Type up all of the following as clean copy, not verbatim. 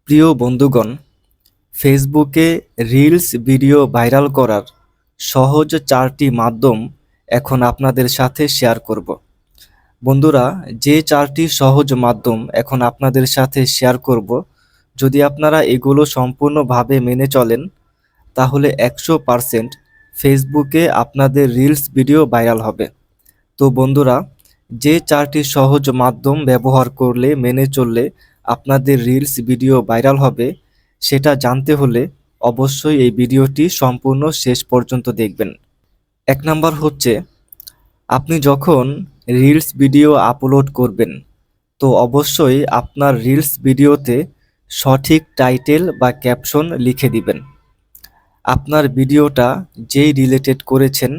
প্রিয় বন্ধুগণ, ফেসবুকে রিলস ভিডিও ভাইরাল করার সহজ 4টি মাধ্যম এখন আপনাদের সাথে শেয়ার করব। বন্ধুরা, যে 4টি সহজ মাধ্যম এখন আপনাদের সাথে শেয়ার করব, যদি আপনারা এগুলো সম্পূর্ণভাবে মেনে চলেন তাহলে 100% ফেসবুকে আপনাদের রিলস ভিডিও ভাইরাল হবে। তো বন্ধুরা, যে 4টি সহজ মাধ্যম ব্যবহার করলে মেনে চললে আপনাদের রিলস ভিডিও ভাইরাল হবে, সেটা জানতে হলে অবশ্যই এই ভিডিওটি সম্পূর্ণ শেষ পর্যন্ত দেখবেন। 1 নাম্বার হচ্ছে, আপনি যখন রিলস ভিডিও আপলোড করবেন তো অবশ্যই আপনার রিলস ভিডিওতে সঠিক টাইটেল বা ক্যাপশন লিখে দিবেন। আপনার ভিডিওটা যেই রিলেটেড করেছেন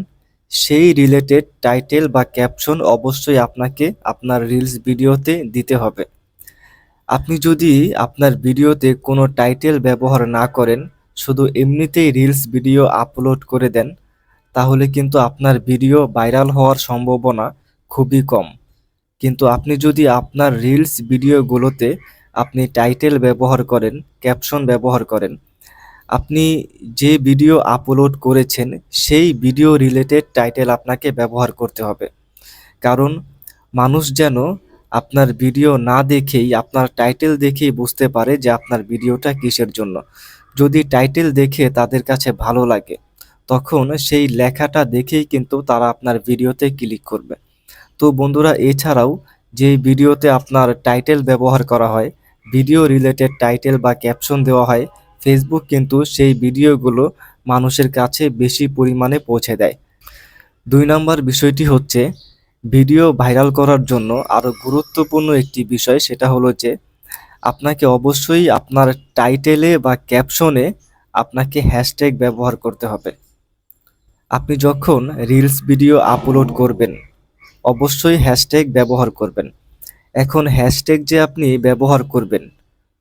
সেই রিলেটেড টাইটেল বা ক্যাপশন অবশ্যই আপনাকে আপনার রিলস ভিডিওতে দিতে হবে। আপনি যদি আপনার ভিডিওতে কোনো টাইটেল ব্যবহার না করেন, শুধু এমনিতেই রিলস ভিডিও আপলোড করে দেন, তাহলে কিন্তু আপনার ভিডিও ভাইরাল হওয়ার সম্ভাবনা খুবই কম। কিন্তু আপনি যদি আপনার রিলস ভিডিওগুলোতে আপনি টাইটেল ব্যবহার করেন, ক্যাপশন ব্যবহার করেন, আপনি যে ভিডিও আপলোড করেছেন সেই ভিডিও রিলেটেড টাইটেল আপনাকে ব্যবহার করতে হবে। কারণ মানুষ যেন আপনার ভিডিও না দেখেই আপনার টাইটেল দেখেই বুঝতে পারে যে আপনার ভিডিওটা কিসের জন্য। যদি টাইটেল দেখে তাদের কাছে ভালো লাগে, তখন সেই লেখাটা দেখেই কিন্তু তারা আপনার ভিডিওতে ক্লিক করবে। তো বন্ধুরা, এছাড়াও যে ভিডিওতে আপনার টাইটেল ব্যবহার করা হয়, ভিডিও রিলেটেড টাইটেল বা ক্যাপশন দেওয়া হয়, ফেসবুক কিন্তু সেই ভিডিওগুলো মানুষের কাছে বেশি পরিমাণে পৌঁছে দেয়। 2 নম্বর বিষয়টি হচ্ছে, ভিডিও ভাইরাল করার জন্য আরও গুরুত্বপূর্ণ একটি বিষয়, সেটা হলো যে আপনাকে অবশ্যই আপনার টাইটেলে বা ক্যাপশনে আপনাকে হ্যাশট্যাগ ব্যবহার করতে হবে। আপনি যখন রিলস ভিডিও আপলোড করবেন অবশ্যই হ্যাশট্যাগ ব্যবহার করবেন। এখন হ্যাশট্যাগ যে আপনি ব্যবহার করবেন,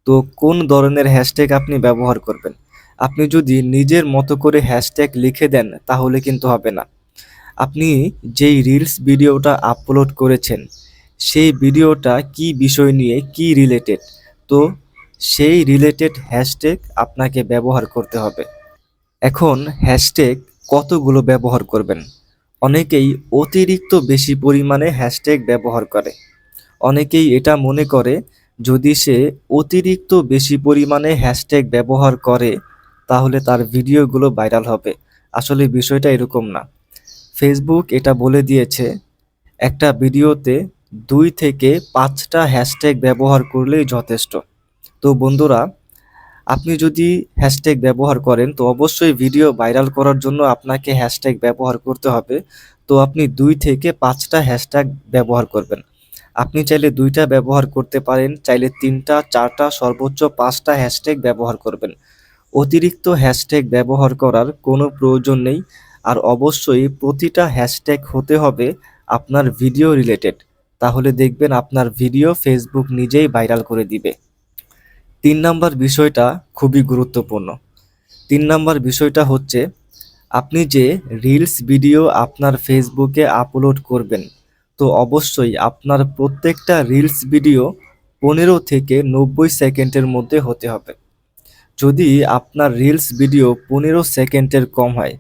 তো কোন ধরনের হ্যাশট্যাগ আপনি ব্যবহার করবেন? আপনি যদি নিজের মতো করে হ্যাশট্যাগ লিখে দেন তাহলে কিন্তু হবে না। আপনি যেই রিলস ভিডিওটা আপলোড করেছেন সেই ভিডিওটা কি বিষয় নিয়ে, কি রিলেটেড, তো সেই রিলেটেড হ্যাশট্যাগ আপনাকে ব্যবহার করতে হবে। এখন হ্যাশট্যাগ কতগুলো ব্যবহার করবেন? অনেকেই অতিরিক্ত বেশি পরিমাণে হ্যাশট্যাগ ব্যবহার করে। অনেকেই এটা মনে করে যদি সে অতিরিক্ত বেশি পরিমাণে হ্যাশট্যাগ ব্যবহার করে তাহলে তার ভিডিওগুলো ভাইরাল হবে। আসলে বিষয়টা এরকম না। ফেসবুক এটা বলে দিয়েছে একটা ভিডিওতে 2 থেকে 5টা হ্যাশট্যাগ ব্যবহার করলেই যথেষ্ট। তো বন্ধুরা, আপনি যদি হ্যাশট্যাগ ব্যবহার করেন তো অবশ্যই ভিডিও ভাইরাল করার জন্য আপনাকে হ্যাশট্যাগ ব্যবহার করতে হবে। তো আপনি 2 থেকে 5টা হ্যাশট্যাগ ব্যবহার করবেন। আপনি চাইলে 2টা ব্যবহার করতে পারেন, চাইলে 3টা, 4টা, সর্বোচ্চ 5টা হ্যাশট্যাগ ব্যবহার করবেন। অতিরিক্ত হ্যাশট্যাগ ব্যবহার করার কোনো প্রয়োজন নেই। আর অবশ্যই প্রতিটা হ্যাশট্যাগ হতে হবে আপনার ভিডিও রিলেটেড। তাহলে দেখবেন আপনার ভিডিও ফেসবুক নিজেই ভাইরাল করে দিবে। 3 নাম্বার বিষয়টা খুবই গুরুত্বপূর্ণ। 3 নাম্বার বিষয়টা হচ্ছে, আপনি যে রিলস ভিডিও আপনার ফেসবুকে আপলোড করবেন তো অবশ্যই আপনার প্রত্যেকটা রিলস ভিডিও 15 থেকে 90 সেকেন্ডের মধ্যে হতে হবে। যদি আপনার রিলস ভিডিও 15 সেকেন্ডের কম হয়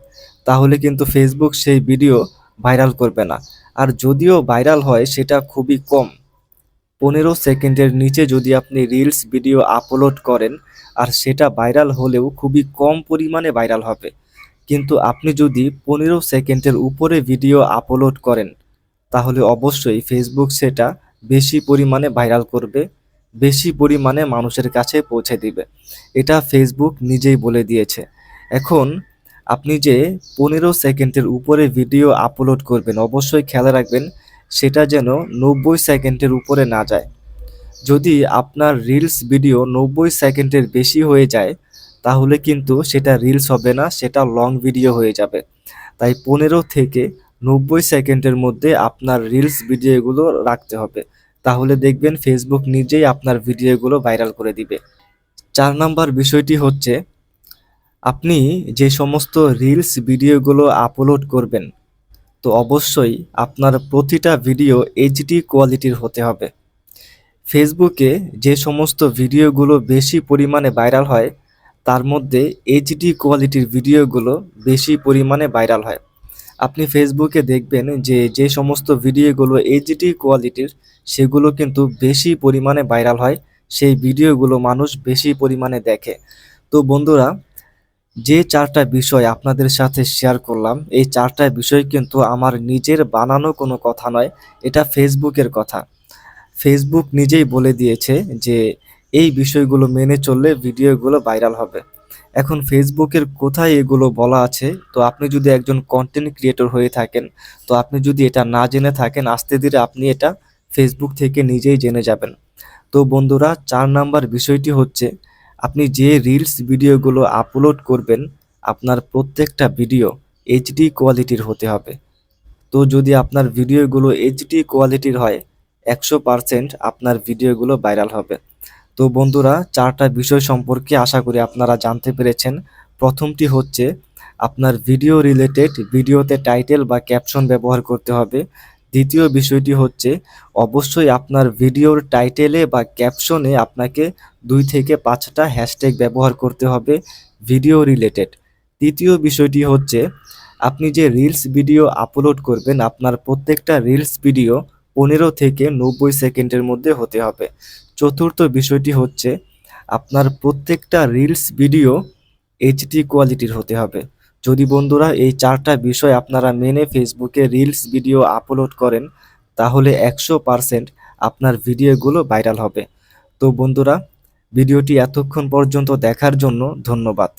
তাহলে কিন্তু ফেসবুক সেই ভিডিও ভাইরাল করবে না। আর যদিও ভাইরাল হয় সেটা খুবই কম। 15 সেকেন্ডের নিচে যদি আপনি রিলস ভিডিও আপলোড করেন আর সেটা ভাইরাল হলেও খুবই কম পরিমাণে ভাইরাল হবে। কিন্তু আপনি যদি 15 সেকেন্ডের উপরে ভিডিও আপলোড করেন তাহলে অবশ্যই ফেসবুক সেটা বেশি পরিমাণে ভাইরাল করবে, বেশি পরিমাণে মানুষের কাছে পৌঁছে দিবে। এটা ফেসবুক নিজেই বলে দিয়েছে। এখন আপনি যে 15 সেকেন্ডের উপরে ভিডিও আপলোড করবেন অবশ্যই খেয়াল রাখবেন সেটা যেন 90 সেকেন্ডের উপরে না যায়। যদি আপনার রিলস ভিডিও 90 সেকেন্ডের বেশি হয়ে যায় তাহলে কিন্তু সেটা রিলস হবে না, সেটা লং ভিডিও হয়ে যাবে। তাই 15 থেকে 90 সেকেন্ডের মধ্যে আপনার রিলস ভিডিওগুলো রাখতে হবে। তাহলে দেখবেন ফেসবুক নিজেই আপনার ভিডিওগুলো ভাইরাল করে দিবে। 4 নাম্বার বিষয়টি হচ্ছে, আপনি যে সমস্ত রিলস ভিডিওগুলো আপলোড করবেন তো অবশ্যই আপনার প্রতিটা ভিডিও এইচডি কোয়ালিটির হতে হবে। ফেসবুকে যে সমস্ত ভিডিওগুলো বেশি পরিমাণে ভাইরাল হয় তার মধ্যে এইচডি কোয়ালিটির ভিডিওগুলো বেশি পরিমাণে ভাইরাল হয়। আপনি ফেসবুকে দেখবেন যে যে সমস্ত ভিডিওগুলো এইচডি কোয়ালিটির সেগুলো কিন্তু বেশি পরিমাণে ভাইরাল হয়, সেই ভিডিওগুলো মানুষ বেশি পরিমাণে দেখে। তো বন্ধুরা, যে চারটা বিষয় আপনাদের সাথে শেয়ার করলাম, এই চারটা বিষয় কিন্তু আমার নিজের বানানো কোনো কথা নয়, এটা ফেসবুকের কথা। ফেসবুক নিজেই বলে দিয়েছে যে এই বিষয়গুলো মেনে চললে ভিডিওগুলো ভাইরাল হবে। এখন ফেসবুকের কোথায় এগুলো বলা আছে? তো আপনি যদি একজন কন্টেন্ট ক্রিয়েটর হয়ে থাকেন, তো আপনি যদি এটা না জেনে থাকেন, আস্তে ধীরে আপনি এটা ফেসবুক থেকে নিজেই জেনে যাবেন। তো বন্ধুরা, ৪ নাম্বার বিষয়টি হচ্ছে আপনি যে রিলস ভিডিওগুলো আপলোড করবেন, আপনার প্রত্যেকটা ভিডিও এইচডি কোয়ালিটির হতে হবে। তো যদি আপনার ভিডিওগুলো এইচডি কোয়ালিটির হয়, 100% আপনার ভিডিওগুলো ভাইরাল হবে। তো বন্ধুরা, 4টা বিষয় সম্পর্কে আশা করি আপনারা জানতে পেরেছেন। প্রথমটি হচ্ছে আপনার ভিডিও রিলেটেড ভিডিওতে টাইটেল বা ক্যাপশন ব্যবহার করতে হবে। দ্বিতীয় বিষয়টি হচ্ছে অবশ্যই আপনার ভিডিওর টাইটেলে বা ক্যাপশনে আপনাকে 2 থেকে 5টা হ্যাশট্যাগ ব্যবহার করতে হবে ভিডিও রিলেটেড। তৃতীয় বিষয়টি হচ্ছে আপনি যে রিলস ভিডিও আপলোড করবেন, আপনার প্রত্যেকটা রিলস ভিডিও 15 থেকে 90 সেকেন্ডের মধ্যে হতে হবে। চতুর্থ বিষয়টি হচ্ছে আপনার প্রত্যেকটা রিলস ভিডিও এইচডি কোয়ালিটির হতে হবে। যদি বন্ধুরা এই 4টা বিষয় আপনারা মেনে ফেসবুকে রিলস ভিডিও আপলোড করেন, তাহলে 100% আপনার ভিডিওগুলো ভাইরাল হবে। তো বন্ধুরা, ভিডিওটি এতক্ষণ পর্যন্ত দেখার জন্য ধন্যবাদ।